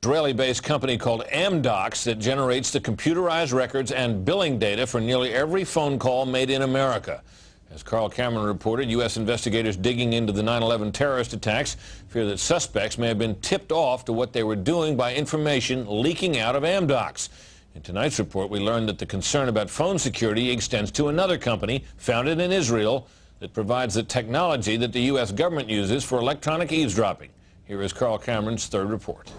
Israeli-based company called Amdocs that generates the computerized records and billing data for nearly every phone call made in America. As Carl Cameron reported, U.S. investigators digging into the 9/11 terrorist attacks fear that suspects may have been tipped off to what they were doing by information leaking out of Amdocs. In tonight's report, we learned that the concern about phone security extends to another company founded in Israel that provides the technology that the U.S. government uses for electronic eavesdropping. Here is Carl Cameron's third report.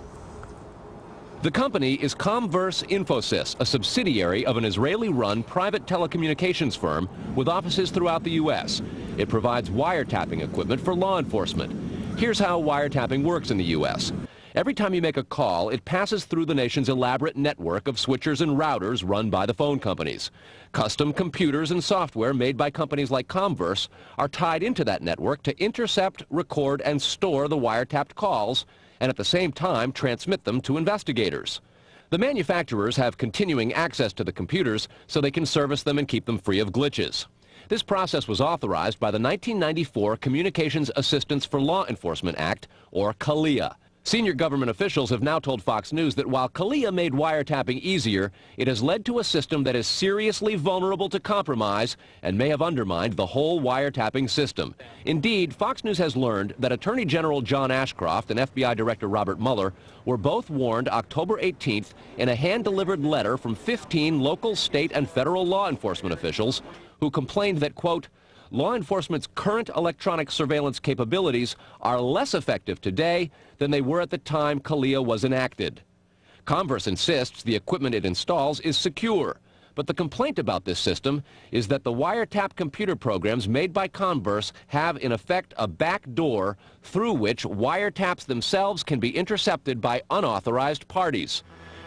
The company is Comverse Infosys, a subsidiary of an Israeli-run private telecommunications firm with offices throughout the U.S. It provides wiretapping equipment for law enforcement. Here's how wiretapping works in the U.S. Every time you make a call, it passes through the nation's elaborate network of switchers and routers run by the phone companies. Custom computers and software made by companies like Comverse are tied into that network to intercept, record, and store the wiretapped calls, and at the same time transmit them to investigators. The manufacturers have continuing access to the computers so they can service them and keep them free of glitches. This process was authorized by the 1994 Communications Assistance for Law Enforcement Act, or CALEA. Senior government officials have now told Fox News that while CALEA made wiretapping easier, it has led to a system that is seriously vulnerable to compromise and may have undermined the whole wiretapping system. Indeed, Fox News has learned that Attorney General John Ashcroft and FBI Director Robert Mueller were both warned October 18th in a hand-delivered letter from 15 local, state, and federal law enforcement officials who complained that, quote, law enforcement's current electronic surveillance capabilities are less effective today than they were at the time CALEA was enacted. Comverse insists the equipment it installs is secure, but the complaint about this system is that the wiretap computer programs made by Comverse have in effect a back door through which wiretaps themselves can be intercepted by unauthorized parties.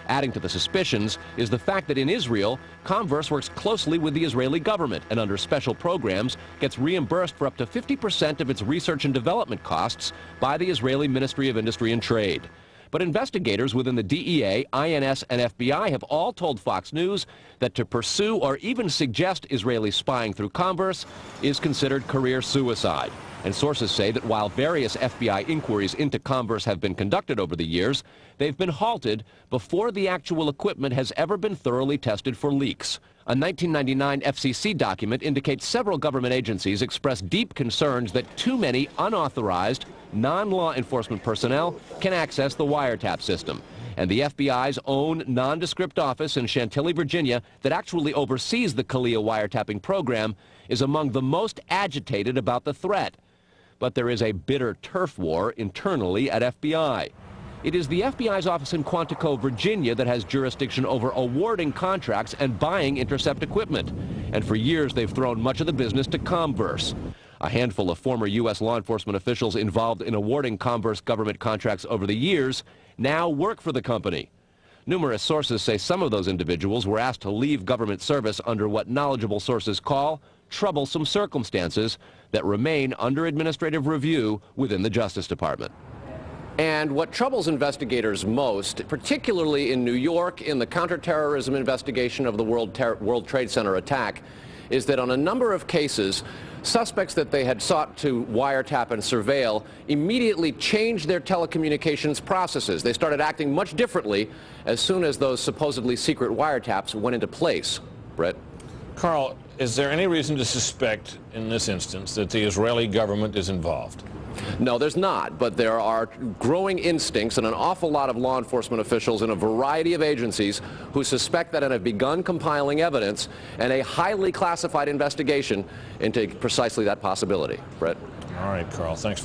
Adding to the suspicions is the fact that in Israel, Comverse works closely with the Israeli government and under special programs gets reimbursed for up to 50% of its research and development costs by the Israeli Ministry of Industry and Trade. But investigators within the DEA, INS, and FBI have all told Fox News that to pursue or even suggest Israeli spying through Comverse is considered career suicide. And sources say that while various FBI inquiries into Comverse have been conducted over the years, they've been halted before the actual equipment has ever been thoroughly tested for leaks. A 1999 FCC document indicates several government agencies expressed deep concerns that too many unauthorized, non-law enforcement personnel can access the wiretap system. And the FBI's own nondescript office in Chantilly, Virginia, that actually oversees the CALEA wiretapping program, is among the most agitated about the threat. But there is a bitter turf war internally at FBI. It is the FBI's office in Quantico, Virginia that has jurisdiction over awarding contracts and buying intercept equipment. And for years they've thrown much of the business to Comverse. A handful of former U.S. law enforcement officials involved in awarding Comverse government contracts over the years now work for the company. Numerous sources say some of those individuals were asked to leave government service under what knowledgeable sources call troublesome circumstances that remain under administrative review within the Justice Department. And what troubles investigators most, particularly in New York in the counterterrorism investigation of the World Trade Center attack, is that on a number of cases, suspects that they had sought to wiretap and surveil immediately changed their telecommunications processes. They started acting much differently as soon as those supposedly secret wiretaps went into place. Brett? Carl, is there any reason to suspect in this instance that the Israeli government is involved? No, there's not, but there are growing instincts and an awful lot of law enforcement officials in a variety of agencies who suspect that and have begun compiling evidence and a highly classified investigation into precisely that possibility. Brett? All right, Carl, thanks.